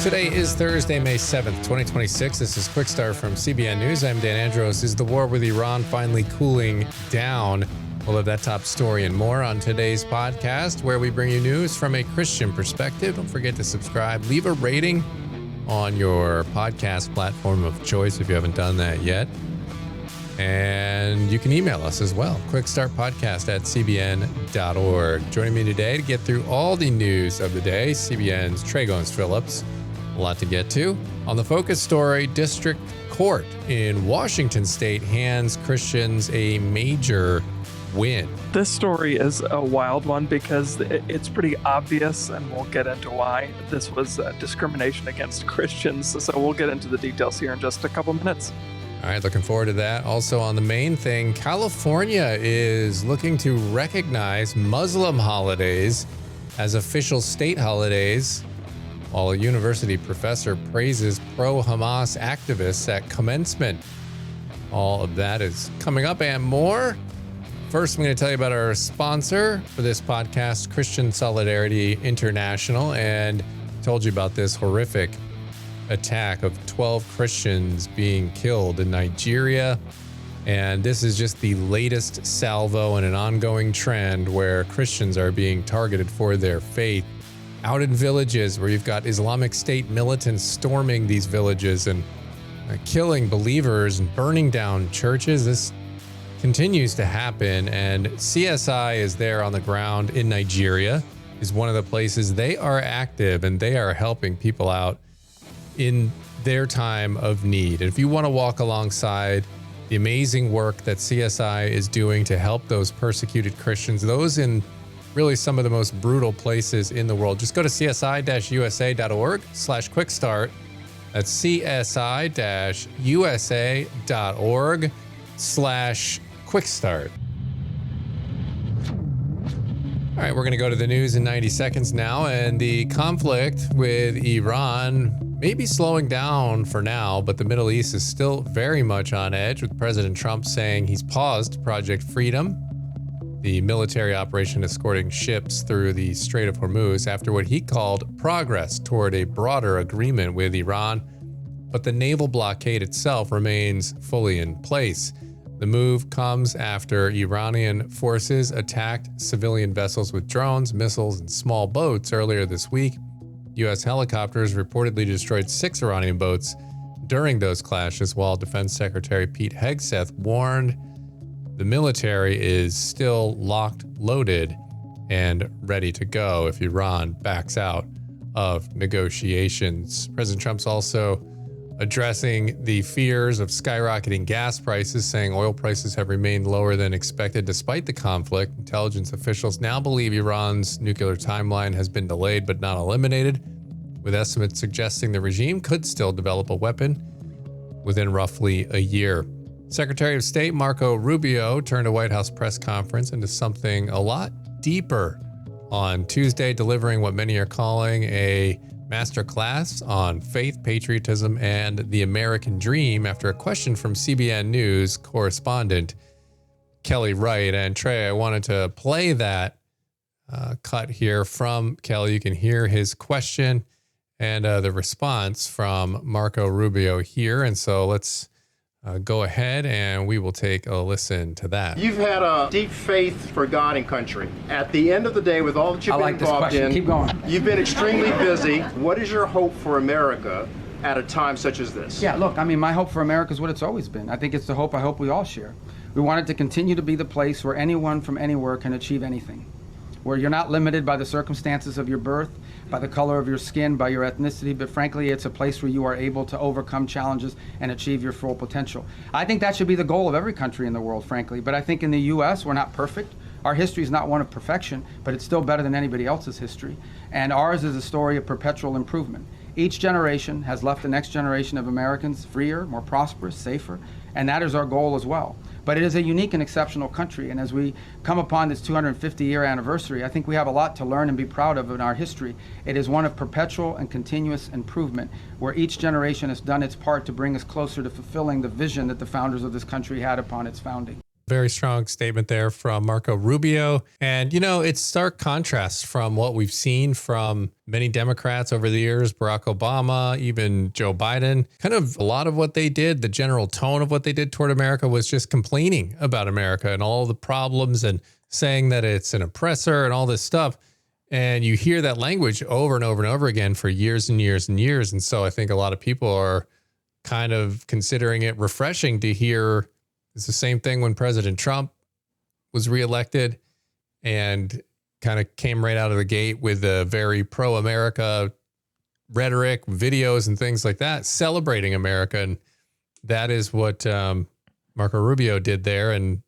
Today is Thursday, May 7th, 2026. This is Quick Start from CBN News. I'm Dan Andros. Is the war with Iran finally cooling down? We'll have that top story and more on today's podcast, where we bring you news from a Christian perspective. Don't forget to subscribe. Leave a rating on your podcast platform of choice if you haven't done that yet. And you can email us as well, quickstartpodcast@cbn.org. Joining me today to get through all the news of the day, CBN's Trey Goins-Phillips. A lot to get to. On the focus story, District Court in Washington State hands Christians a major win. This story is a wild one because it's pretty obvious, and we'll get into why this was discrimination against Christians. So we'll get into the details here in just a couple minutes. All right, looking forward to that. Also on the main thing, California is looking to recognize Muslim holidays as official state holidays, while a university professor praises pro-Hamas activists at commencement. All of that is coming up and more. First, I'm going to tell you about our sponsor for this podcast, Christian Solidarity International, and told you about this horrific attack of 12 Christians being killed in Nigeria. And this is just the latest salvo in an ongoing trend where Christians are being targeted for their faith out in villages where you've got Islamic State militants storming these villages and killing believers and burning down churches. This continues to happen, and CSI is there on the ground in Nigeria, is one of the places they are active, and they are helping people out in their time of need. And if you want to walk alongside the amazing work that CSI is doing to help those persecuted Christians, those in really some of the most brutal places in the world, just go to csi-usa.org/quickstart. That's csi-usa.org/quickstart. All right, we're going to go to the news in 90 seconds now. And the conflict with Iran may be slowing down for now, but the Middle East is still very much on edge, with President Trump saying he's paused Project Freedom, the military operation escorting ships through the Strait of Hormuz, after what he called progress toward a broader agreement with Iran. But the naval blockade itself remains fully in place. The move comes after Iranian forces attacked civilian vessels with drones, missiles, and small boats earlier this week. U.S. helicopters reportedly destroyed 6 Iranian boats during those clashes, while Defense Secretary Pete Hegseth warned the military is still locked, loaded, and ready to go if Iran backs out of negotiations. President Trump's also addressing the fears of skyrocketing gas prices, saying oil prices have remained lower than expected despite the conflict. Intelligence officials now believe Iran's nuclear timeline has been delayed but not eliminated, with estimates suggesting the regime could still develop a weapon within roughly a year. Secretary of State Marco Rubio turned a White House press conference into something a lot deeper on Tuesday, delivering what many are calling a masterclass on faith, patriotism, and the American dream after a question from CBN News correspondent Kelly Wright. And Trey, I wanted to play that cut here from Kelly. You can hear his question and the response from Marco Rubio here. And so let's go ahead and we will take a listen to that. You've had a deep faith for God and country. At the end of the day, with all that you've been involved in, keep going. You've been extremely busy. What is your hope for America at a time such as this? Yeah, look, I mean, my hope for America is what it's always been. I think it's the hope I hope we all share. We want it to continue to be the place where anyone from anywhere can achieve anything, where you're not limited by the circumstances of your birth, by the color of your skin, by your ethnicity, but frankly, it's a place where you are able to overcome challenges and achieve your full potential. I think that should be the goal of every country in the world, frankly, but I think in the U.S., we're not perfect. Our history is not one of perfection, but it's still better than anybody else's history, and ours is a story of perpetual improvement. Each generation has left the next generation of Americans freer, more prosperous, safer, and that is our goal as well. But it is a unique and exceptional country, and as we come upon this 250-year anniversary, I think we have a lot to learn and be proud of in our history. It is one of perpetual and continuous improvement, where each generation has done its part to bring us closer to fulfilling the vision that the founders of this country had upon its founding. Very strong statement there from Marco Rubio. And, it's stark contrast from what we've seen from many Democrats over the years, Barack Obama, even Joe Biden. Kind of a lot of what they did, the general tone of what they did toward America was just complaining about America and all the problems and saying that it's an oppressor and all this stuff. And you hear that language over and over and over again for years and years and years. And so I think a lot of people are kind of considering it refreshing to hear. It's the same thing when President Trump was reelected and kind of came right out of the gate with a very pro-America rhetoric, videos and things like that, celebrating America. And that is what Marco Rubio did there. And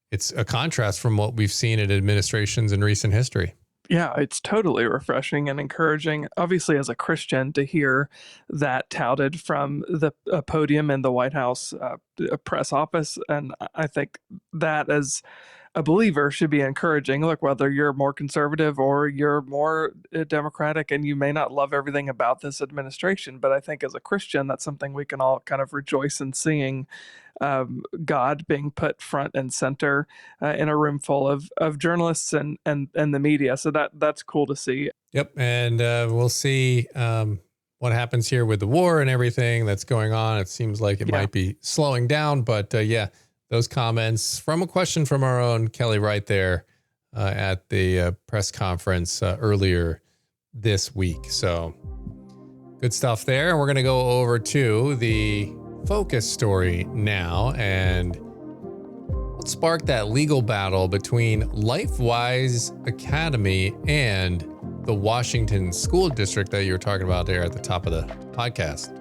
it's a contrast from what we've seen in administrations in recent history. Yeah, it's totally refreshing and encouraging, obviously, as a Christian, to hear that touted from the podium in the White House press office. And I think that, as a believer, should be encouraging. Look, whether you're more conservative or you're more Democratic, and you may not love everything about this administration, but I think as a Christian, that's something we can all kind of rejoice in seeing. God being put front and center in a room full of journalists and the media. So that's cool to see. Yep. And we'll see what happens here with the war and everything that's going on. It seems like it might be slowing down, but those comments from a question from our own Kelly Wright there at the press conference earlier this week. So good stuff there. And we're going to go over to the focus story now, and what sparked that legal battle between Lifewise Academy and the Washington School District that you were talking about there at the top of the podcast.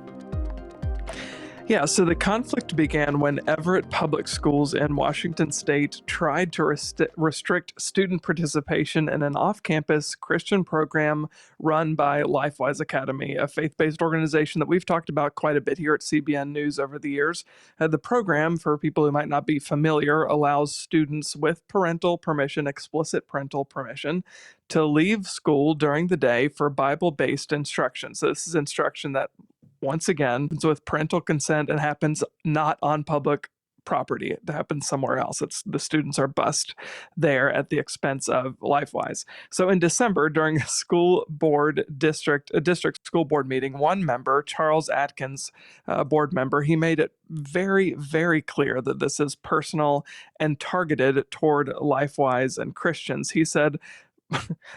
Yeah, so the conflict began when Everett Public Schools in Washington State tried to restrict student participation in an off-campus Christian program run by Lifewise Academy, a faith-based organization that we've talked about quite a bit here at CBN News over the years. The program, for people who might not be familiar, allows students with parental permission, explicit parental permission, to leave school during the day for Bible-based instruction. So this is instruction that, once again, it's with parental consent and happens not on public property. It happens somewhere else. The students are bused there at the expense of Lifewise. So in December, during a district school board meeting, one member, Charles Atkins, board member, he made it very, very clear that this is personal and targeted toward Lifewise and Christians. He said,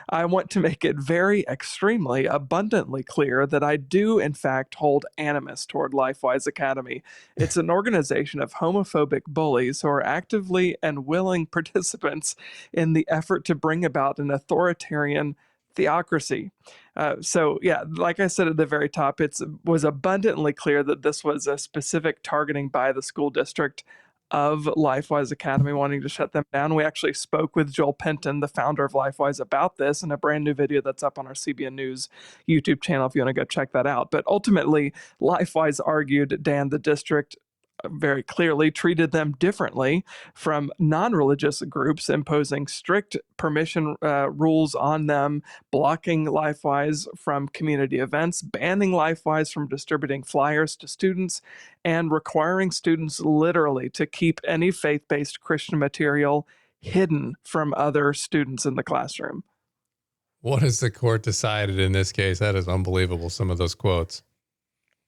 I want to make it very extremely abundantly clear that I do, in fact, hold animus toward Lifewise Academy. It's an organization of homophobic bullies who are actively and willing participants in the effort to bring about an authoritarian theocracy. Like I said at the very top, it was abundantly clear that this was a specific targeting by the school district of Lifewise Academy wanting to shut them down. We actually spoke with Joel Penton, the founder of Lifewise, about this in a brand new video that's up on our CBN News YouTube channel if you want to go check that out. But ultimately, Lifewise argued, Dan, the district very clearly treated them differently from non-religious groups, imposing strict permission rules on them, blocking Lifewise from community events, banning Lifewise from distributing flyers to students, and requiring students literally to keep any faith-based Christian material hidden from other students in the classroom. What has the court decided in this case? That is unbelievable, some of those quotes.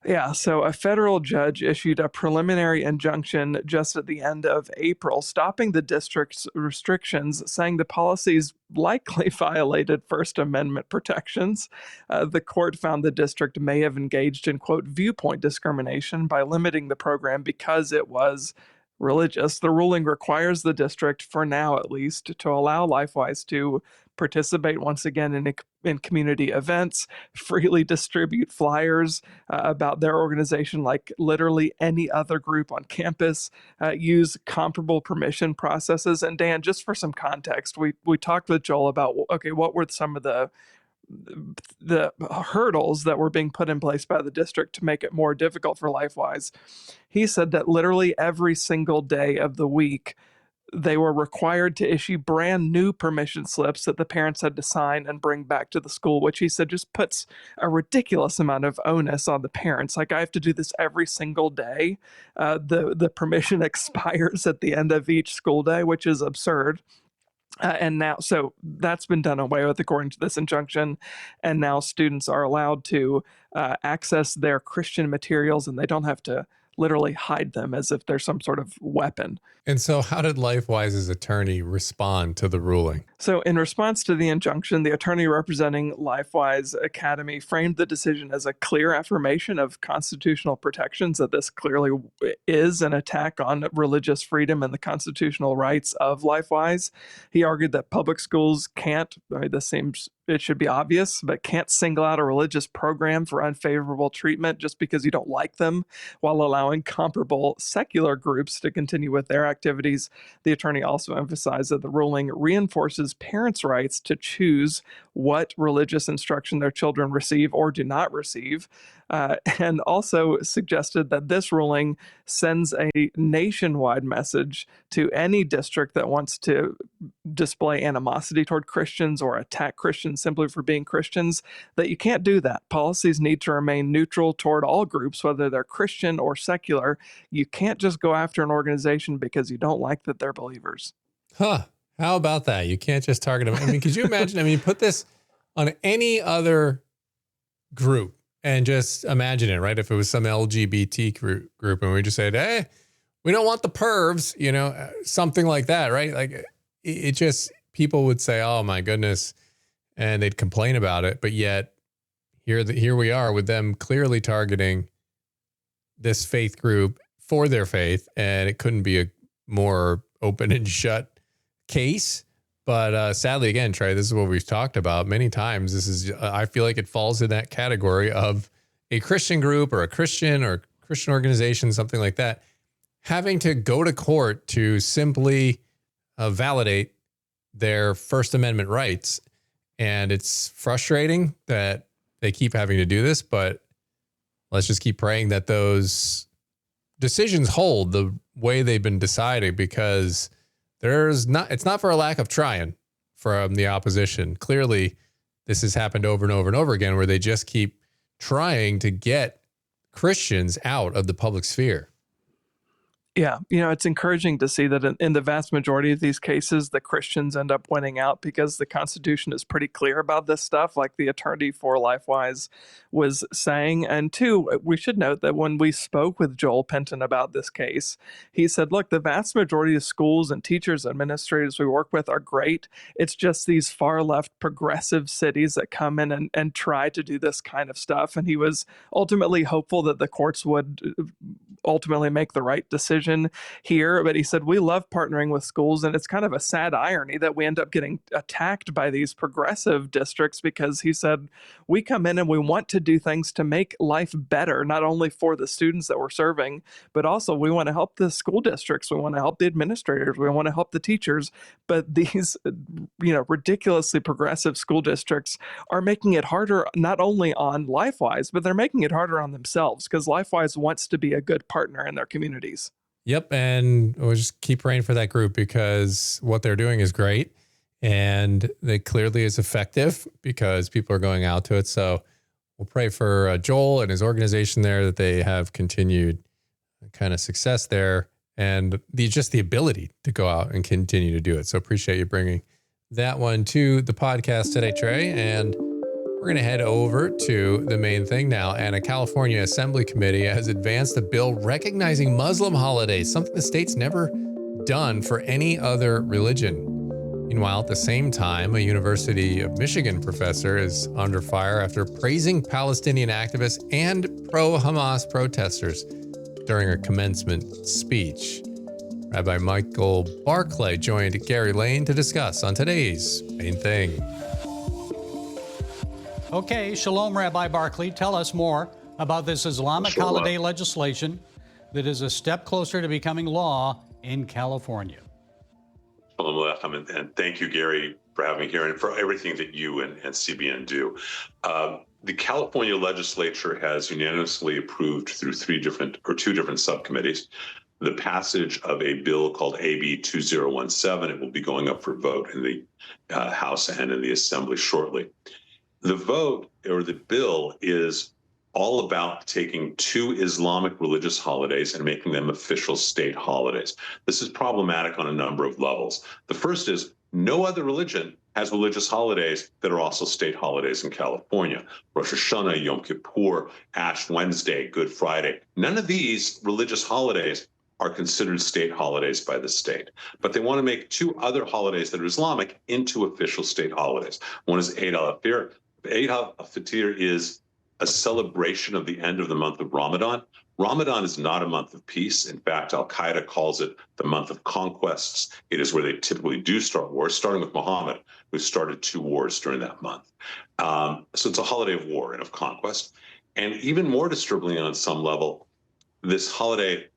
Yeah, so a federal judge issued a preliminary injunction just at the end of April, stopping the district's restrictions, saying the policies likely violated First Amendment protections. The court found the district may have engaged in, quote, viewpoint discrimination by limiting the program because it was religious. The ruling requires the district, for now at least, to allow Lifewise to participate once again in community events, freely distribute flyers about their organization like literally any other group on campus, use comparable permission processes. And Dan, just for some context, we talked with Joel about, okay, what were some of the hurdles that were being put in place by the district to make it more difficult for Lifewise. He said that literally every single day of the week, they were required to issue brand new permission slips that the parents had to sign and bring back to the school, which he said just puts a ridiculous amount of onus on the parents. Like, I have to do this every single day. The permission expires at the end of each school day, which is absurd. And now, so that's been done away with according to this injunction. And now students are allowed to access their Christian materials, and they don't have to literally hide them as if they're some sort of weapon. And so how did Lifewise's attorney respond to the ruling? So in response to the injunction, the attorney representing Lifewise Academy framed the decision as a clear affirmation of constitutional protections, that this clearly is an attack on religious freedom and the constitutional rights of Lifewise. He argued that public schools can't, this seems, it should be obvious, but can't single out a religious program for unfavorable treatment just because you don't like them, while allowing comparable secular groups to continue with their activities. The attorney also emphasized that the ruling reinforces parents' rights to choose what religious instruction their children receive or do not receive, and also suggested that this ruling sends a nationwide message to any district that wants to display animosity toward Christians or attack Christians simply for being Christians, that you can't do that. Policies need to remain neutral toward all groups, whether they're Christian or secular. You can't just go after an organization because you don't like that they're believers. Huh. How about that? You can't just target them. I mean, could you imagine? I mean, put this on any other group and just imagine it, right? If it was some LGBT group and we just said, hey, we don't want the pervs, you know, something like that, right? Like it just, people would say, oh my goodness, and they'd complain about it. But yet here we are with them clearly targeting this faith group for their faith. And it couldn't be a more open and shut case. But sadly, again, Trey, this is what we've talked about many times. This is, I feel like it falls in that category of a Christian group or a Christian organization, something like that, having to go to court to simply validate their First Amendment rights. And it's frustrating that they keep having to do this, but let's just keep praying that those decisions hold the way they've been decided, because it's not for a lack of trying from the opposition. Clearly, this has happened over and over and over again, where they just keep trying to get Christians out of the public sphere. Yeah, it's encouraging to see that in the vast majority of these cases, the Christians end up winning out because the Constitution is pretty clear about this stuff, like the attorney for Lifewise was saying. And two, we should note that when we spoke with Joel Penton about this case, he said, look, the vast majority of schools and teachers, administrators we work with are great. It's just these far left progressive cities that come in and try to do this kind of stuff. And he was ultimately hopeful that the courts would ultimately make the right decision here, but he said, we love partnering with schools, and it's kind of a sad irony that we end up getting attacked by these progressive districts, because he said, we come in and we want to do things to make life better, not only for the students that we're serving, but also we want to help the school districts, we want to help the administrators, we want to help the teachers. But these ridiculously progressive school districts are making it harder not only on Lifewise, but they're making it harder on themselves, because Lifewise wants to be a good partner in their communities. Yep. And we'll just keep praying for that group, because what they're doing is great, and it clearly is effective because people are going out to it. So we'll pray for Joel and his organization there, that they have continued kind of success there, and the ability to go out and continue to do it. So appreciate you bringing that one to the podcast today, Trey. And we're going to head over to the main thing now. And a California Assembly Committee has advanced a bill recognizing Muslim holidays, something the state's never done for any other religion. Meanwhile, at the same time, a University of Michigan professor is under fire after praising Palestinian activists and pro-Hamas protesters during a commencement speech. Rabbi Michael Barclay joined Gary Lane to discuss on today's Main Thing. Okay, Shalom, Rabbi Barclay. Tell us more about this Islamic holiday legislation that is a step closer to becoming law in California. Shalom Aleichem, and thank you, Gary, for having me here and for everything that you and CBN do. The California legislature has unanimously approved through two different subcommittees the passage of a bill called AB 2017. It will be going up for vote in the House and in the Assembly shortly. The vote, or the bill, is all about taking two Islamic religious holidays and making them official state holidays. This is problematic on a number of levels. The first is no other religion has religious holidays that are also state holidays in California. Rosh Hashanah, Yom Kippur, Ash Wednesday, Good Friday. None of these religious holidays are considered state holidays by the state. But they want to make two other holidays that are Islamic into official state holidays. One is Eid al-Fitr. Eid al-Fitr is a celebration of the end of the month of Ramadan. Ramadan is not a month of peace. In fact, Al-Qaeda calls it the month of conquests. It is where they typically do start wars, starting with Muhammad, who started 2 wars during that month. So it's a holiday of war and of conquest. And even more disturbingly on some level, this holiday,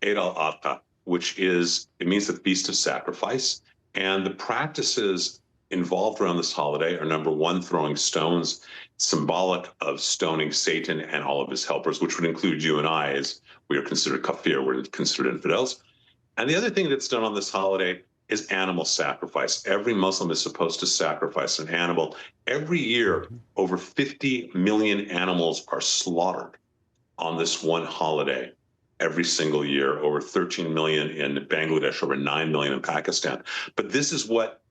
Eid al-Adha, it means the Feast of Sacrifice. And the practices involved around this holiday are, number one, throwing stones, symbolic of stoning Satan and all of his helpers, which would include you and I, as we are considered kafir, we're considered infidels. And the other thing that's done on this holiday is animal sacrifice. Every Muslim is supposed to sacrifice an animal. Every year, over 50 million animals are slaughtered on this one holiday. Every single year, over 13 million in Bangladesh, over 9 million in Pakistan. But this is what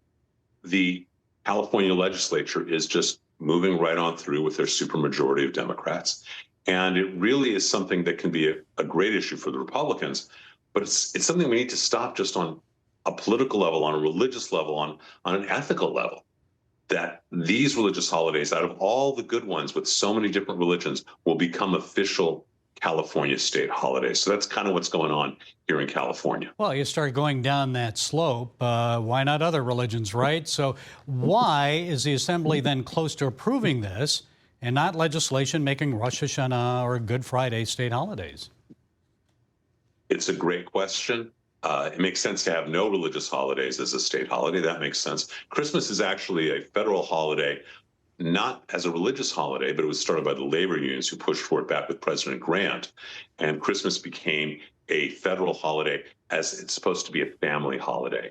the California legislature is just moving right on through with their supermajority of Democrats. And it really is something that can be a great issue for the Republicans, but it's something we need to stop just on a political level, on a religious level, on an ethical level, that these religious holidays, out of all the good ones with so many different religions, will become official California state holidays. So that's kind of what's going on here in California. Well, you start going down that slope. Why not other religions, right? So why is the Assembly then close to approving this and not legislation making Rosh Hashanah or Good Friday state holidays? It's a great question. It makes sense to have no religious holidays as a state holiday. That makes sense. Christmas is actually a federal holiday, not as a religious holiday, but it was started by the labor unions who pushed for it back with President Grant. And Christmas became a federal holiday as it's supposed to be a family holiday.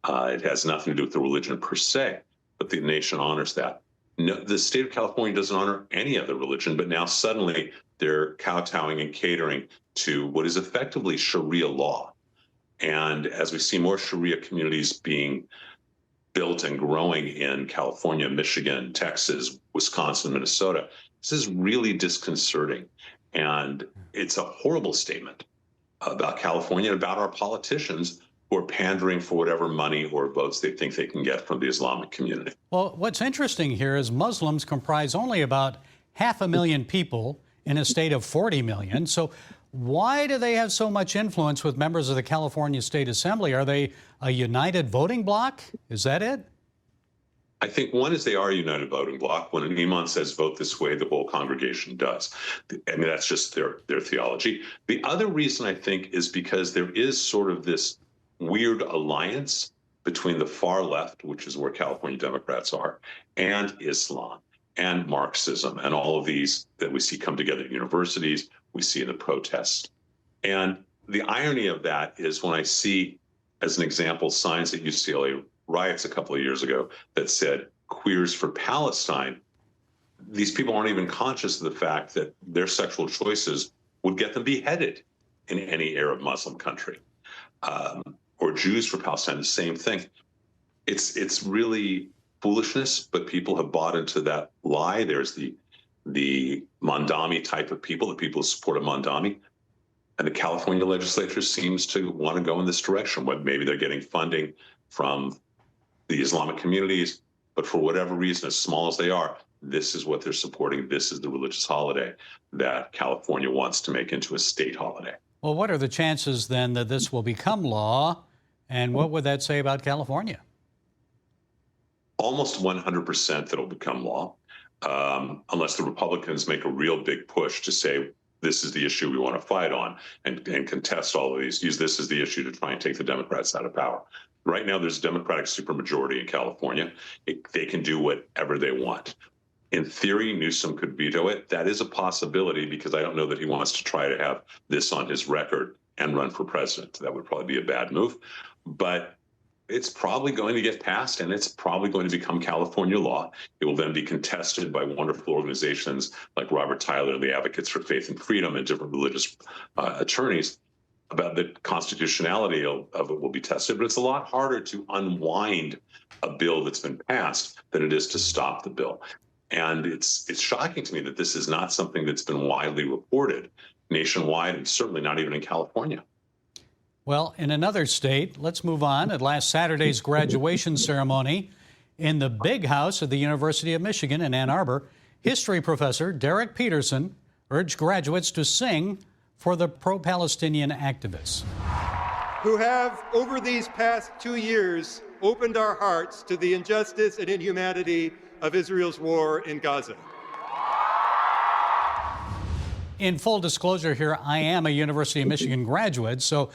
It has nothing to do with the religion per se, but the nation honors that. No, the state of California doesn't honor any other religion, but now suddenly they're kowtowing and catering to what is effectively Sharia law. And as we see more Sharia communities being built and growing in California, Michigan, Texas, Wisconsin, Minnesota, this is really disconcerting. And it's a horrible statement about California and about our politicians who are pandering for whatever money or votes they think they can get from the Islamic community. Well, what's interesting here is Muslims comprise only about 500,000 people in a state of 40 million. So why do they have so much influence with members of the California State Assembly? Are they a united voting bloc? Is that it? I think one is they are a united voting bloc. When an imam says vote this way, the whole congregation does. I mean, that's just their theology. The other reason, I think, is because there is sort of this weird alliance between the far left, which is where California Democrats are, and Islam and Marxism and all of these that we see come together at universities, we see in the protests. And the irony of that is when I see, as an example, signs at UCLA riots a couple of years ago that said queers for Palestine, these people aren't even conscious of the fact that their sexual choices would get them beheaded in any Arab Muslim country. Or Jews for Palestine, the same thing. It's really foolishness, but people have bought into that lie. There's the Mondami type of people, the people who support a Mondami. And the California legislature seems to want to go in this direction. But maybe they're getting funding from the Islamic communities, but for whatever reason, as small as they are, this is what they're supporting. This is the religious holiday that California wants to make into a state holiday. Well, what are the chances then that this will become law? And what would that say about California? Almost 100% that it'll become law, unless the Republicans make a real big push to say, this is the issue we want to fight on and contest all of these, use this as the issue to try and take the Democrats out of power. Right now, there's a Democratic supermajority in California. They can do whatever they want. In theory, Newsom could veto it. That is a possibility because I don't know that he wants to try to have this on his record and run for president. That would probably be a bad move, but it's probably going to get passed, and it's probably going to become California law. It will then be contested by wonderful organizations like Robert Tyler and the Advocates for Faith and Freedom and different religious attorneys. About the constitutionality of it will be tested, but it's a lot harder to unwind a bill that's been passed than it is to stop the bill. And it's shocking to me that this is not something that's been widely reported nationwide, and certainly not even in California. Well, in another state, let's move on. At last Saturday's graduation ceremony in the big house of the University of Michigan in Ann Arbor, history professor Derek Peterson urged graduates to sing for the pro-Palestinian activists, who have, over these past 2 years, opened our hearts to the injustice and inhumanity of Israel's war in Gaza. In full disclosure here, I am a University of Michigan graduate, so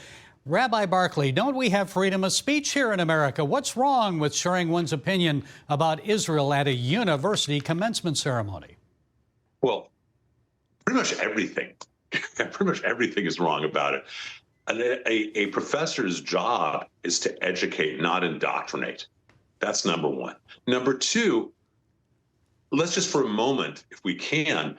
Rabbi Barclay, don't we have freedom of speech here in America? What's wrong with sharing one's opinion about Israel at a university commencement ceremony? Well, pretty much everything. Pretty much everything is wrong about it. A professor's job is to educate, not indoctrinate. That's number one. Number two, let's just for a moment, if we can,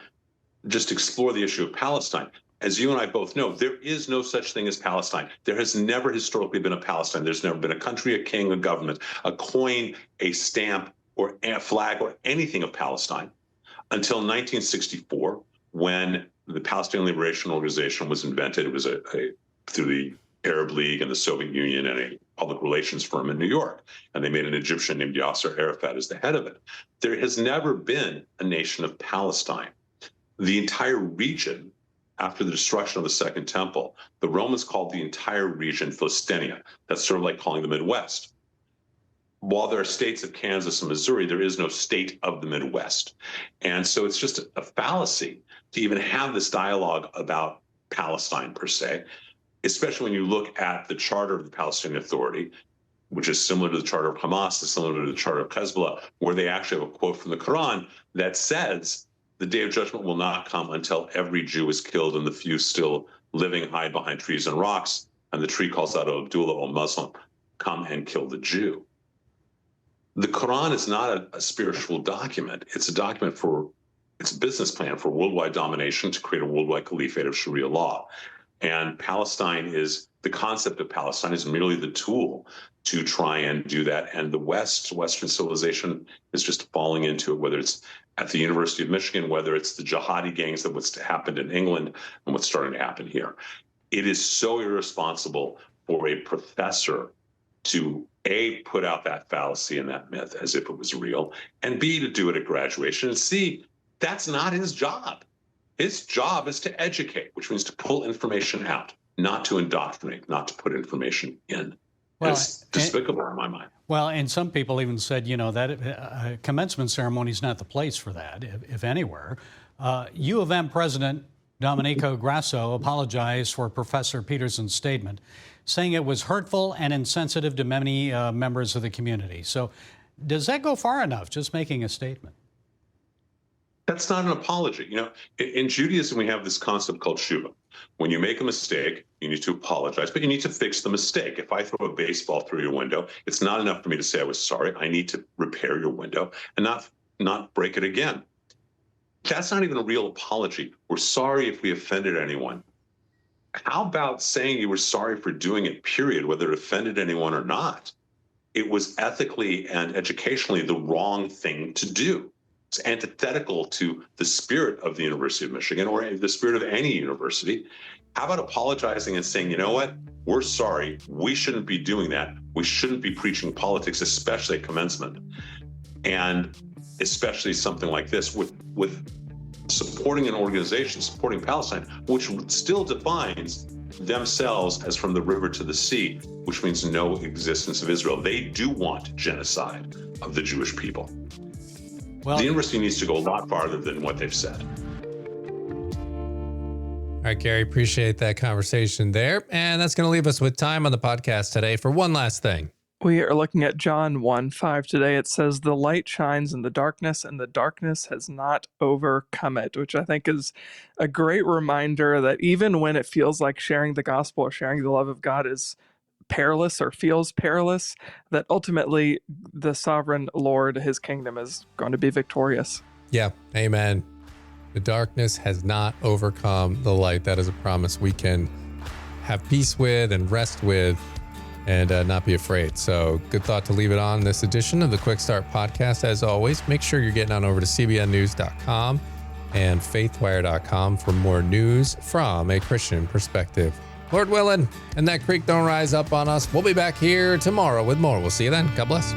just explore the issue of Palestine. As you and I both know, there is no such thing as Palestine. There has never historically been a Palestine. There's never been a country, a king, a government, a coin, a stamp, or a flag, or anything of Palestine until 1964, when the Palestinian Liberation Organization was invented. It was through the Arab League and the Soviet Union and a public relations firm in New York. And they made an Egyptian named Yasser Arafat as the head of it. There has never been a nation of Palestine. The entire region, after the destruction of the Second Temple, the Romans called the entire region Philistinia. That's sort of like calling the Midwest. While there are states of Kansas and Missouri, there is no state of the Midwest. And so it's just a fallacy to even have this dialogue about Palestine per se, especially when you look at the Charter of the Palestinian Authority, which is similar to the Charter of Hamas, is similar to the Charter of Hezbollah, where they actually have a quote from the Quran that says, the day of judgment will not come until every Jew is killed and the few still living hide behind trees and rocks. And the tree calls out, "O Abdullah, O Muslim, come and kill the Jew." The Quran is not a spiritual document. It's a document it's a business plan for worldwide domination to create a worldwide caliphate of Sharia law. And the concept of Palestine is merely the tool to try and do that. And the Western civilization is just falling into it, whether it's at the University of Michigan, whether it's the jihadi gangs that what's happened in England and what's starting to happen here. It is so irresponsible for a professor to A, put out that fallacy and that myth as if it was real, and B, to do it at graduation, and C, that's not his job. His job is to educate, which means to pull information out, not to indoctrinate, not to put information in. Well, it's despicable in my mind. Well, and some people even said, that a commencement ceremony is not the place for that, if anywhere. U of M President Domenico Grasso apologized for Professor Peterson's statement, saying it was hurtful and insensitive to many members of the community. So does that go far enough, just making a statement? That's not an apology. In Judaism, we have this concept called tshuva. When you make a mistake, you need to apologize, but you need to fix the mistake. If I throw a baseball through your window, it's not enough for me to say I was sorry. I need to repair your window and not break it again. That's not even a real apology. We're sorry if we offended anyone. How about saying you were sorry for doing it, period, whether it offended anyone or not? It was ethically and educationally the wrong thing to do. It's antithetical to the spirit of the University of Michigan or the spirit of any university. How about apologizing and saying, you know what, we're sorry, we shouldn't be doing that. We shouldn't be preaching politics, especially at commencement. And especially something like this with supporting an organization, supporting Palestine, which still defines themselves as from the river to the sea, which means no existence of Israel. They do want genocide of the Jewish people. Well, the university needs to go a lot farther than what they've said. All right, Gary, appreciate that conversation there. And that's going to leave us with time on the podcast today for one last thing. We are looking at John 1:5 today. It says, "The light shines in the darkness, and the darkness has not overcome it," which I think is a great reminder that even when it feels like sharing the gospel or sharing the love of God is perilous or feels perilous, that ultimately the sovereign Lord, his kingdom, is going to be victorious. Yeah, amen. The darkness has not overcome the light. That is a promise we can have peace with and rest with and not be afraid. So good thought to leave it on this edition of the Quick Start Podcast. As always, make sure you're getting on over to cbnnews.com and faithwire.com for more news from a Christian perspective. Lord willing, and that creek don't rise up on us. We'll be back here tomorrow with more. We'll see you then. God bless.